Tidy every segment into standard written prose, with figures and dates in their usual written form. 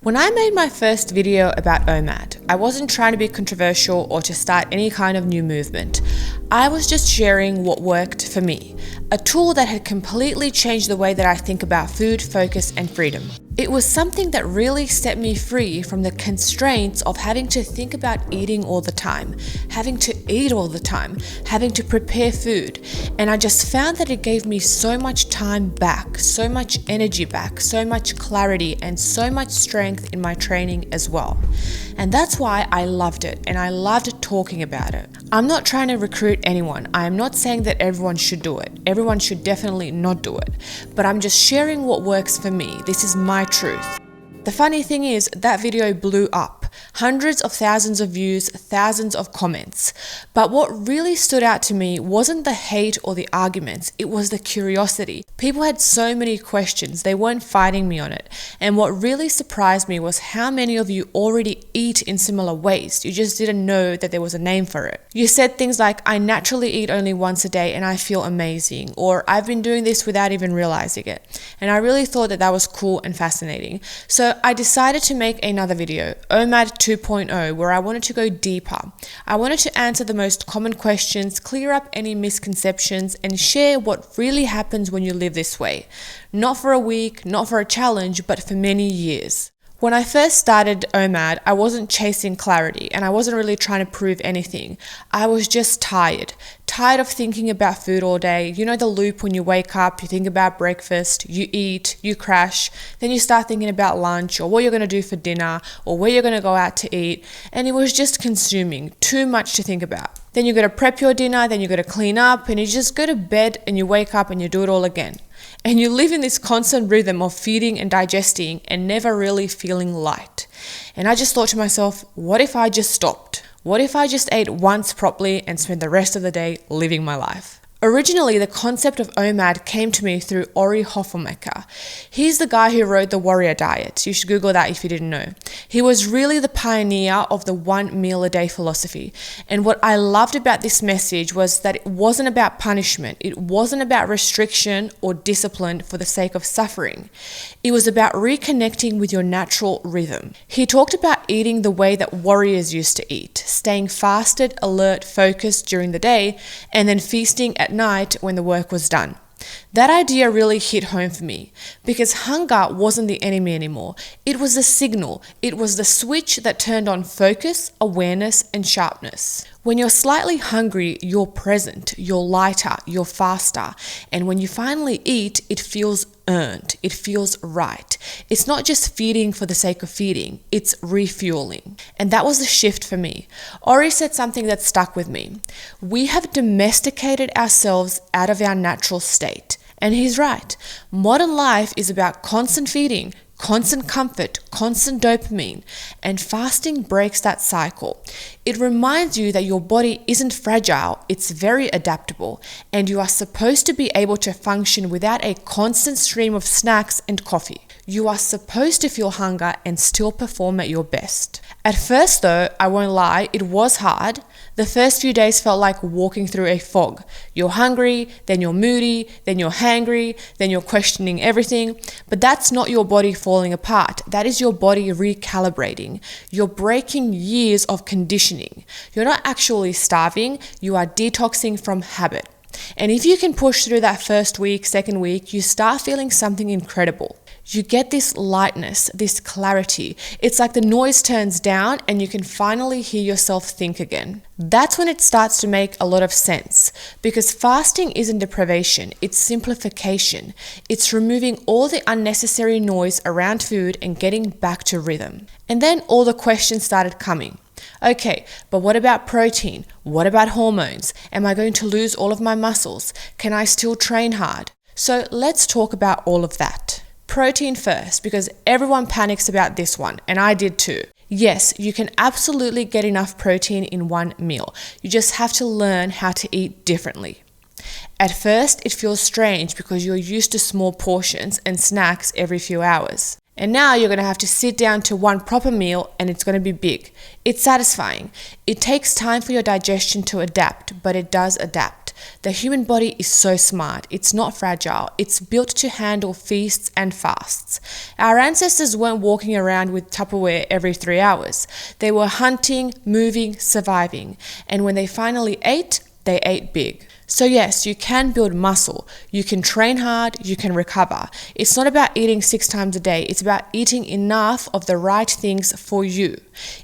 When I made my first video about OMAD, I wasn't trying to be controversial or to start any kind of new movement. I was just sharing what worked for me, a tool that had completely changed the way that I think about food, focus, and freedom. It was something that really set me free from the constraints of having to think about eating all the time, having to eat all the time, having to prepare food. And I just found that it gave me so much time back, so much energy back, so much clarity, and so much strength in my training as well. And that's why I loved it, and I loved talking about it. I'm not trying to recruit anyone. I am not saying that everyone should do it. Everyone should definitely not do it. But I'm just sharing what works for me. This is my truth. The funny thing is, that video blew up. Hundreds of thousands of views, thousands of comments. But what really stood out to me wasn't the hate or the arguments, it was the curiosity. People had so many questions, they weren't fighting me on it. And what really surprised me was how many of you already eat in similar ways. You just didn't know that there was a name for it. You said things like, I naturally eat only once a day and I feel amazing. Or I've been doing this without even realizing it. And I really thought that was cool and fascinating. So I decided to make another video, OMAD 2.0, where I wanted to go deeper. I wanted to answer the most common questions, clear up any misconceptions, and share what really happens when you live this way. Not for a week, not for a challenge, but for many years. When I first started OMAD, I wasn't chasing clarity and I wasn't really trying to prove anything. I was just tired of thinking about food all day. You know the loop when you wake up, you think about breakfast, you eat, you crash, then you start thinking about lunch or what you're going to do for dinner or where you're going to go out to eat. And it was just consuming, too much to think about. Then you got to prep your dinner, then you got to clean up, and you just go to bed and you wake up and you do it all again. And you live in this constant rhythm of feeding and digesting and never really feeling light. And I just thought to myself, what if I just stopped? What if I just ate once properly and spent the rest of the day living my life? Originally, the concept of OMAD came to me through Hofmekler. He's the guy who wrote the Warrior Diet. You should Google that if you didn't know. He was really the pioneer of the 1 meal a day philosophy. And what I loved about this message was that it wasn't about punishment. It wasn't about restriction or discipline for the sake of suffering. It was about reconnecting with your natural rhythm. He talked about eating the way that warriors used to eat, staying fasted, alert, focused during the day, and then feasting at night when the work was done. That idea really hit home for me because hunger wasn't the enemy anymore. It was the signal. It was the switch that turned on focus, awareness, and sharpness. When you're slightly hungry, you're present, you're lighter, you're faster. And when you finally eat, it feels earned. It feels right. It's not just feeding for the sake of feeding, it's refueling. And that was the shift for me. Ori said something that stuck with me. We have domesticated ourselves out of our natural state. And he's right. Modern life is about constant feeding, constant comfort, constant dopamine, and fasting breaks that cycle. It reminds you that your body isn't fragile, it's very adaptable, and you are supposed to be able to function without a constant stream of snacks and coffee. You are supposed to feel hunger and still perform at your best. At first though, I won't lie, it was hard. The first few days felt like walking through a fog. You're hungry, then you're moody, then you're hangry, then you're questioning everything. But that's not your body falling apart. That is your body recalibrating. You're breaking years of conditioning. You're not actually starving, you are detoxing from habit. And if you can push through that first week, second week, you start feeling something incredible. You get this lightness, this clarity. It's like the noise turns down and you can finally hear yourself think again. That's when it starts to make a lot of sense because fasting isn't deprivation, it's simplification. It's removing all the unnecessary noise around food and getting back to rhythm. And then all the questions started coming. Okay, but what about protein? What about hormones? Am I going to lose all of my muscles? Can I still train hard? So let's talk about all of that. Protein first, because everyone panics about this one, and I did too. Yes, you can absolutely get enough protein in one meal. You just have to learn how to eat differently. At first, it feels strange because you're used to small portions and snacks every few hours. And now you're going to have to sit down to one proper meal and it's going to be big. It's satisfying. It takes time for your digestion to adapt, but it does adapt. The human body is so smart. It's not fragile. It's built to handle feasts and fasts. Our ancestors weren't walking around with Tupperware every 3 hours. They were hunting, moving, surviving. And when they finally ate, they ate big. So yes, you can build muscle, you can train hard, you can recover. It's not about eating 6 times a day, it's about eating enough of the right things for you.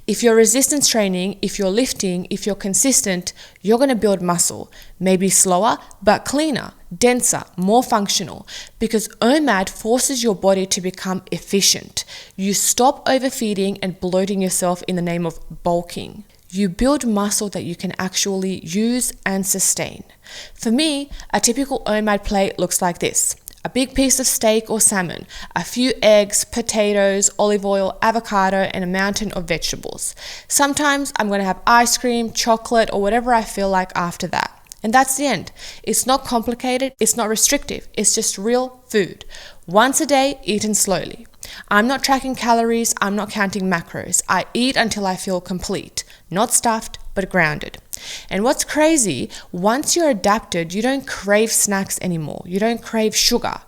If you're resistance training, if you're lifting, if you're consistent, you're going to build muscle. Maybe slower, but cleaner, denser, more functional. Because OMAD forces your body to become efficient. You stop overfeeding and bloating yourself in the name of bulking. You build muscle that you can actually use and sustain. For me, a typical OMAD plate looks like this. A big piece of steak or salmon, a few eggs, potatoes, olive oil, avocado, and a mountain of vegetables. Sometimes I'm going to have ice cream, chocolate, or whatever I feel like after that. And that's the end. It's not complicated, it's not restrictive, it's just real food. Once a day, eaten slowly. I'm not tracking calories, I'm not counting macros. I eat until I feel complete. Not stuffed, but grounded. And what's crazy, once you're adapted, you don't crave snacks anymore. You don't crave sugar.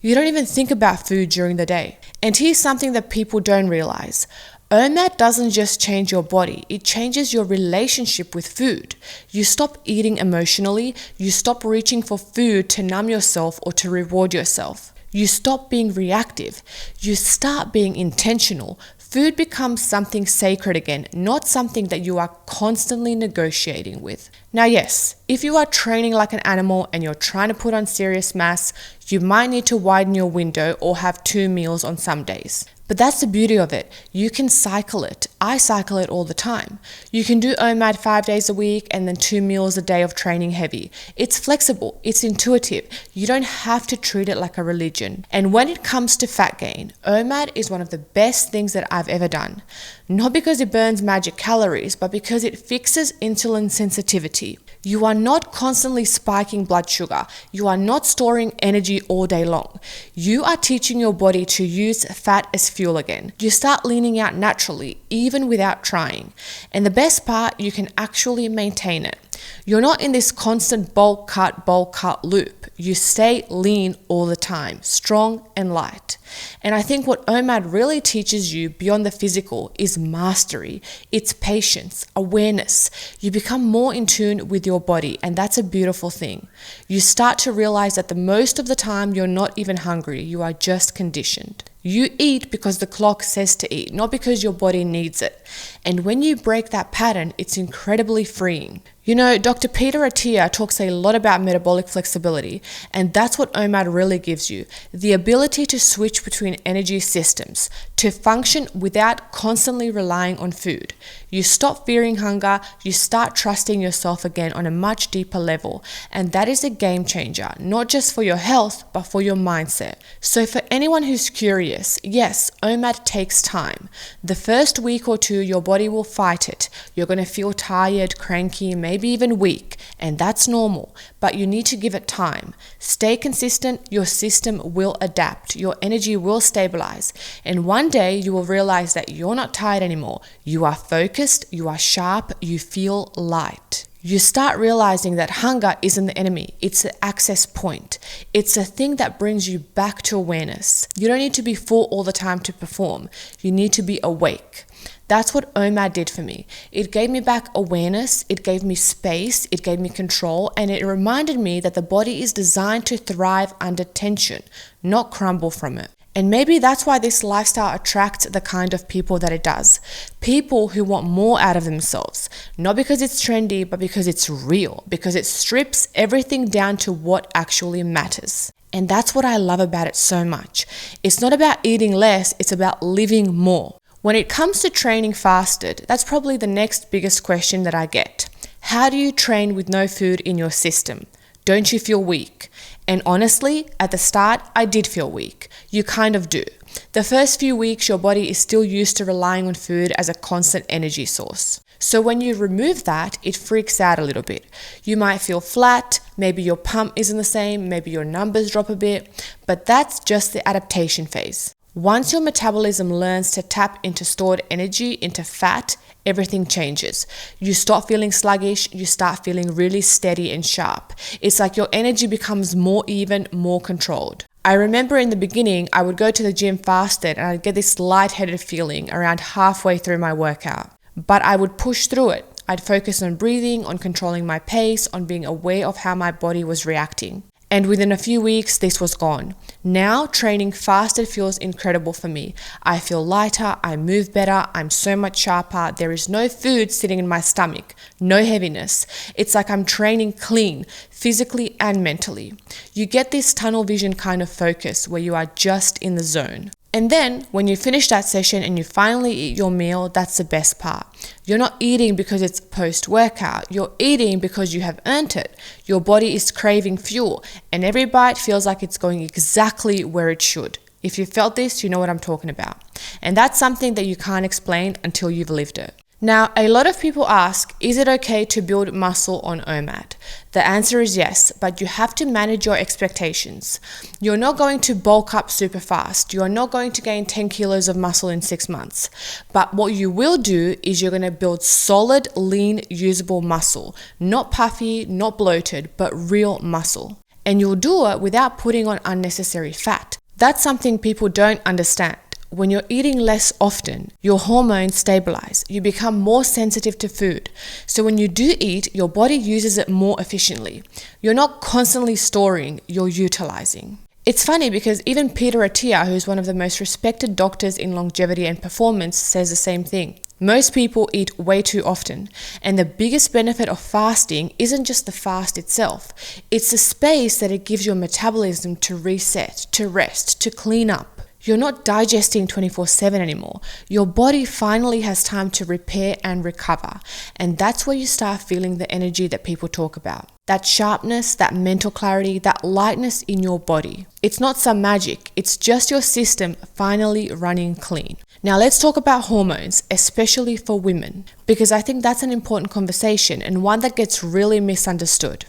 You don't even think about food during the day. And here's something that people don't realize. OMAD doesn't just change your body, it changes your relationship with food. You stop eating emotionally, you stop reaching for food to numb yourself or to reward yourself. You stop being reactive, you start being intentional. Food becomes something sacred again, not something that you are constantly negotiating with. Now yes, if you are training like an animal and you're trying to put on serious mass, you might need to widen your window or have 2 meals on some days. But that's the beauty of it. You can cycle it. I cycle it all the time. You can do OMAD 5 days a week and then 2 meals a day of training heavy. It's flexible. It's intuitive. You don't have to treat it like a religion. And when it comes to fat gain, OMAD is one of the best things that I've ever done. Not because it burns magic calories, but because it fixes insulin sensitivity. You are not constantly spiking blood sugar. You are not storing energy all day long. You are teaching your body to use fat as fuel again. You start leaning out naturally, even without trying. And the best part, you can actually maintain it. You're not in this constant bulk cut loop. You stay lean all the time, strong and light. And I think what OMAD really teaches you beyond the physical is mastery. It's patience, awareness. You become more in tune with your body, and that's a beautiful thing. You start to realize that the most of the time you're not even hungry, you are just conditioned. You eat because the clock says to eat, not because your body needs it. And when you break that pattern, it's incredibly freeing. You know, Dr. Peter Attia talks a lot about metabolic flexibility, and that's what OMAD really gives you. The ability to switch between energy systems, to function without constantly relying on food. You stop fearing hunger, you start trusting yourself again on a much deeper level, and that is a game changer, not just for your health, but for your mindset. So for anyone who's curious, yes, OMAD takes time. The first week or two, your body will fight it. You're going to feel tired, cranky, maybe even weak, and that's normal, but you need to give it time. Stay consistent, your system will adapt, your energy will stabilize, and one day you will realize that you're not tired anymore. You are focused, you are sharp, you feel light. You start realizing that hunger isn't the enemy, it's the access point. It's a thing that brings you back to awareness. You don't need to be full all the time to perform, you need to be awake. That's what OMAD did for me. It gave me back awareness, it gave me space, it gave me control, and it reminded me that the body is designed to thrive under tension, not crumble from it. And maybe that's why this lifestyle attracts the kind of people that it does. People who want more out of themselves. Not because it's trendy, but because it's real. Because it strips everything down to what actually matters. And that's what I love about it so much. It's not about eating less, it's about living more. When it comes to training fasted, that's probably the next biggest question that I get. How do you train with no food in your system? Don't you feel weak? And honestly, at the start, I did feel weak. You kind of do. The first few weeks, your body is still used to relying on food as a constant energy source. So when you remove that, it freaks out a little bit. You might feel flat, maybe your pump isn't the same, maybe your numbers drop a bit, but that's just the adaptation phase. Once your metabolism learns to tap into stored energy, into fat, everything changes. You stop feeling sluggish, you start feeling really steady and sharp. It's like your energy becomes more even, more controlled. I remember in the beginning, I would go to the gym fasted and I'd get this lightheaded feeling around halfway through my workout. But I would push through it. I'd focus on breathing, on controlling my pace, on being aware of how my body was reacting. And within a few weeks, this was gone. Now, training fasted feels incredible for me. I feel lighter, I move better, I'm so much sharper. There is no food sitting in my stomach, no heaviness. It's like I'm training clean, physically and mentally. You get this tunnel vision kind of focus where you are just in the zone. And then when you finish that session and you finally eat your meal, that's the best part. You're not eating because it's post-workout. You're eating because you have earned it. Your body is craving fuel and every bite feels like it's going exactly where it should. If you felt this, you know what I'm talking about. And that's something that you can't explain until you've lived it. Now, a lot of people ask, is it okay to build muscle on OMAD? The answer is yes, but you have to manage your expectations. You're not going to bulk up super fast. You are not going to gain 10 kilos of muscle in 6 months. But what you will do is you're going to build solid, lean, usable muscle. Not puffy, not bloated, but real muscle. And you'll do it without putting on unnecessary fat. That's something people don't understand. When you're eating less often, your hormones stabilize. You become more sensitive to food. So when you do eat, your body uses it more efficiently. You're not constantly storing, you're utilizing. It's funny because even Peter Attia, who's one of the most respected doctors in longevity and performance, says the same thing. Most people eat way too often, and the biggest benefit of fasting isn't just the fast itself. It's the space that it gives your metabolism to reset, to rest, to clean up. You're not digesting 24/7 anymore. Your body finally has time to repair and recover. And that's where you start feeling the energy that people talk about. That sharpness, that mental clarity, that lightness in your body. It's not some magic. It's just your system finally running clean. Now let's talk about hormones, especially for women, because I think that's an important conversation and one that gets really misunderstood.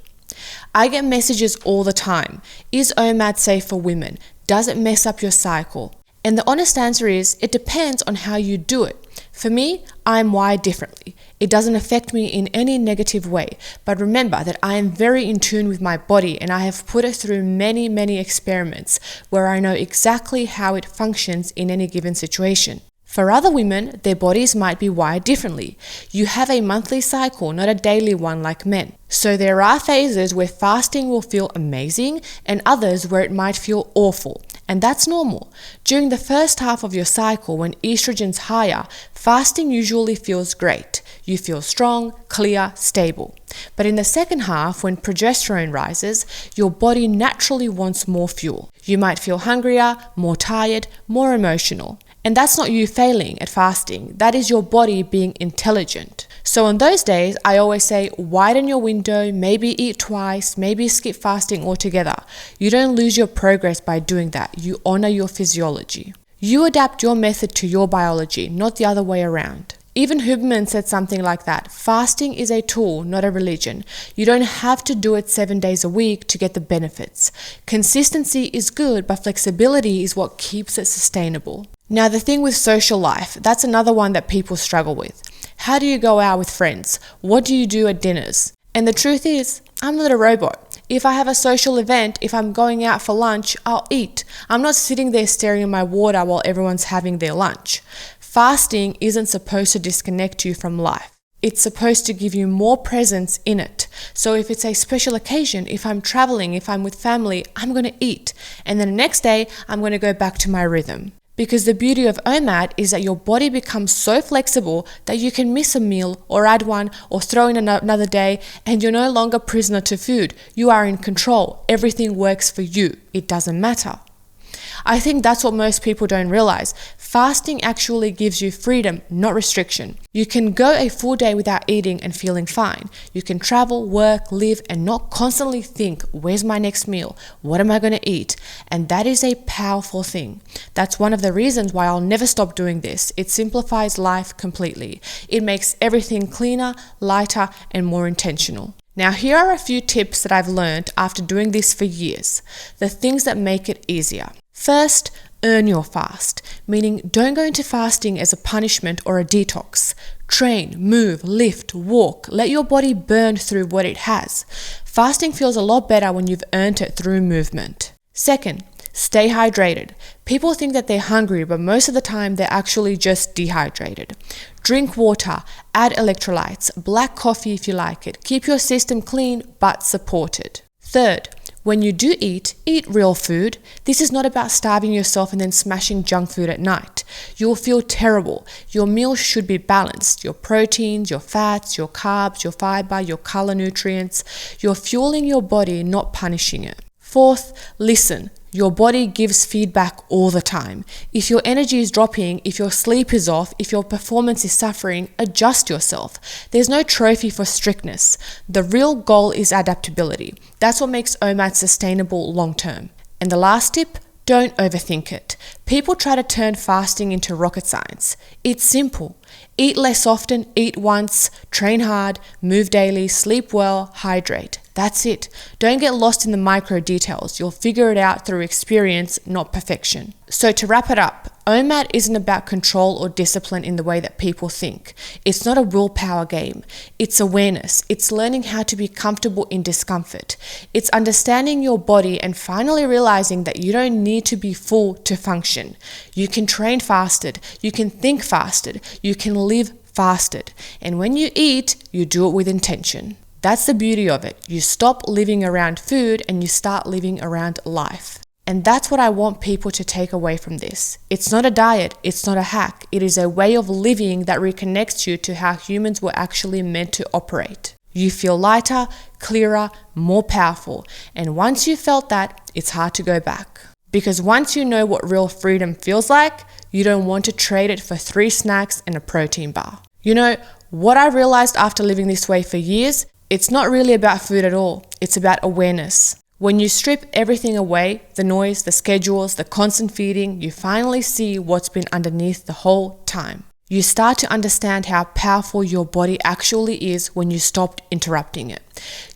I get messages all the time. Is OMAD safe for women? Does it mess up your cycle? And the honest answer is, it depends on how you do it. For me, I'm wired differently. It doesn't affect me in any negative way. But remember that I am very in tune with my body and I have put it through many, many experiments where I know exactly how it functions in any given situation. For other women, their bodies might be wired differently. You have a monthly cycle, not a daily one like men. So there are phases where fasting will feel amazing and others where it might feel awful. And that's normal. During the first half of your cycle, when estrogen's higher, fasting usually feels great. You feel strong, clear, stable. But in the second half, when progesterone rises, your body naturally wants more fuel. You might feel hungrier, more tired, more emotional. And that's not you failing at fasting. That is your body being intelligent. So on those days, I always say, widen your window, maybe eat twice, maybe skip fasting altogether. You don't lose your progress by doing that. You honor your physiology. You adapt your method to your biology, not the other way around. Even Huberman said something like that. Fasting is a tool, not a religion. You don't have to do it 7 days a week to get the benefits. Consistency is good, but flexibility is what keeps it sustainable. Now, the thing with social life, that's another one that people struggle with. How do you go out with friends? What do you do at dinners? And the truth is, I'm not a robot. If I have a social event, if I'm going out for lunch, I'll eat. I'm not sitting there staring at my water while everyone's having their lunch. Fasting isn't supposed to disconnect you from life. It's supposed to give you more presence in it. So if it's a special occasion, if I'm traveling, if I'm with family, I'm going to eat. And then the next day, I'm going to go back to my rhythm. Because the beauty of OMAD is that your body becomes so flexible that you can miss a meal or add one or throw in another day and you're no longer prisoner to food. You are in control. Everything works for you. It doesn't matter. I think that's what most people don't realize. Fasting actually gives you freedom, not restriction. You can go a full day without eating and feeling fine. You can travel, work, live, and not constantly think, where's my next meal? What am I going to eat? And that is a powerful thing. That's one of the reasons why I'll never stop doing this. It simplifies life completely. It makes everything cleaner, lighter, and more intentional. Now, here are a few tips that I've learned after doing this for years. The things that make it easier. First, earn your fast, meaning don't go into fasting as a punishment or a detox. Train, move, lift, walk, let your body burn through what it has. Fasting feels a lot better when you've earned it through movement. Second, stay hydrated. People think that they're hungry, but most of the time they're actually just dehydrated. Drink water, add electrolytes, black coffee if you like it. Keep your system clean but supported. Third, when you do eat real food. This is not about starving yourself and then smashing junk food at night. You'll feel terrible. Your meals should be balanced. Your proteins, your fats, your carbs, your fiber, your color nutrients. You're fueling your body, not punishing it. Fourth, listen. Your body gives feedback all the time. If your energy is dropping, if your sleep is off, if your performance is suffering, adjust yourself. There's no trophy for strictness. The real goal is adaptability. That's what makes OMAD sustainable long term. And the last tip, don't overthink it. People try to turn fasting into rocket science. It's simple. Eat less often, eat once, train hard, move daily, sleep well, hydrate. That's it. Don't get lost in the micro details. You'll figure it out through experience, not perfection. So to wrap it up, OMAD isn't about control or discipline in the way that people think. It's not a willpower game. It's awareness. It's learning how to be comfortable in discomfort. It's understanding your body and finally realizing that you don't need to be full to function. You can train fasted. You can think fasted. You can live fasted. And when you eat, you do it with intention. That's the beauty of it. You stop living around food and you start living around life. And that's what I want people to take away from this. It's not a diet, it's not a hack. It is a way of living that reconnects you to how humans were actually meant to operate. You feel lighter, clearer, more powerful. And once you felt that, it's hard to go back. Because once you know what real freedom feels like, you don't want to trade it for 3 snacks and a protein bar. You know, what I realized after living this way for years, it's not really about food at all. It's about awareness. When you strip everything away, the noise, the schedules, the constant feeding, you finally see what's been underneath the whole time. You start to understand how powerful your body actually is when you stop interrupting it.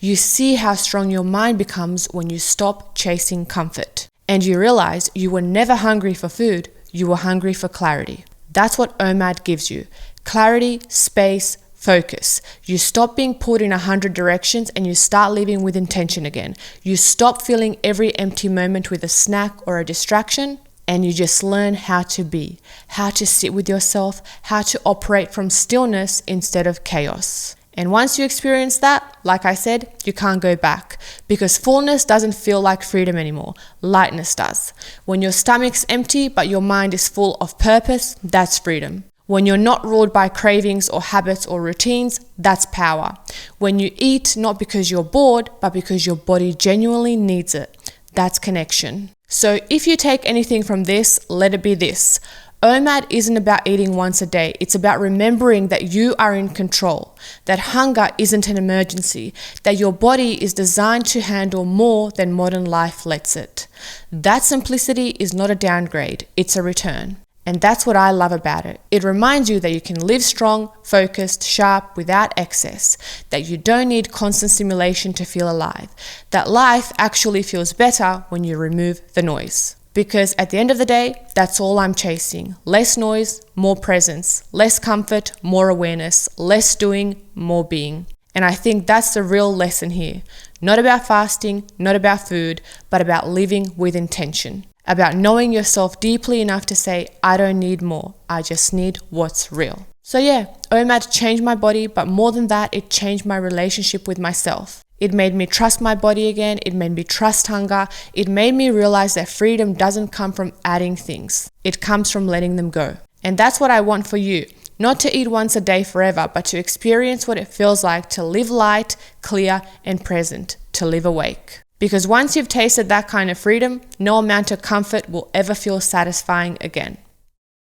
You see how strong your mind becomes when you stop chasing comfort. And you realize you were never hungry for food, you were hungry for clarity. That's what OMAD gives you. Clarity, space, focus. You stop being pulled in 100 directions and you start living with intention again. You stop filling every empty moment with a snack or a distraction, and you just learn how to be, how to sit with yourself, how to operate from stillness instead of chaos. And once you experience that, like I said, you can't go back, because fullness doesn't feel like freedom anymore. Lightness does. When your stomach's empty but your mind is full of purpose, that's freedom. When you're not ruled by cravings or habits or routines, that's power. When you eat not because you're bored, but because your body genuinely needs it, that's connection. So if you take anything from this, let it be this. OMAD isn't about eating once a day. It's about remembering that you are in control, that hunger isn't an emergency, that your body is designed to handle more than modern life lets it. That simplicity is not a downgrade, it's a return. And that's what I love about it. It reminds you that you can live strong, focused, sharp, without excess, that you don't need constant stimulation to feel alive, that life actually feels better when you remove the noise. Because at the end of the day, that's all I'm chasing. Less noise, more presence, less comfort, more awareness, less doing, more being. And I think that's the real lesson here. Not about fasting, not about food, but about living with intention. About knowing yourself deeply enough to say, I don't need more, I just need what's real. So yeah, OMAD changed my body, but more than that, it changed my relationship with myself. It made me trust my body again, it made me trust hunger, it made me realize that freedom doesn't come from adding things, it comes from letting them go. And that's what I want for you. Not to eat once a day forever, but to experience what it feels like to live light, clear, and present, to live awake. Because once you've tasted that kind of freedom, no amount of comfort will ever feel satisfying again.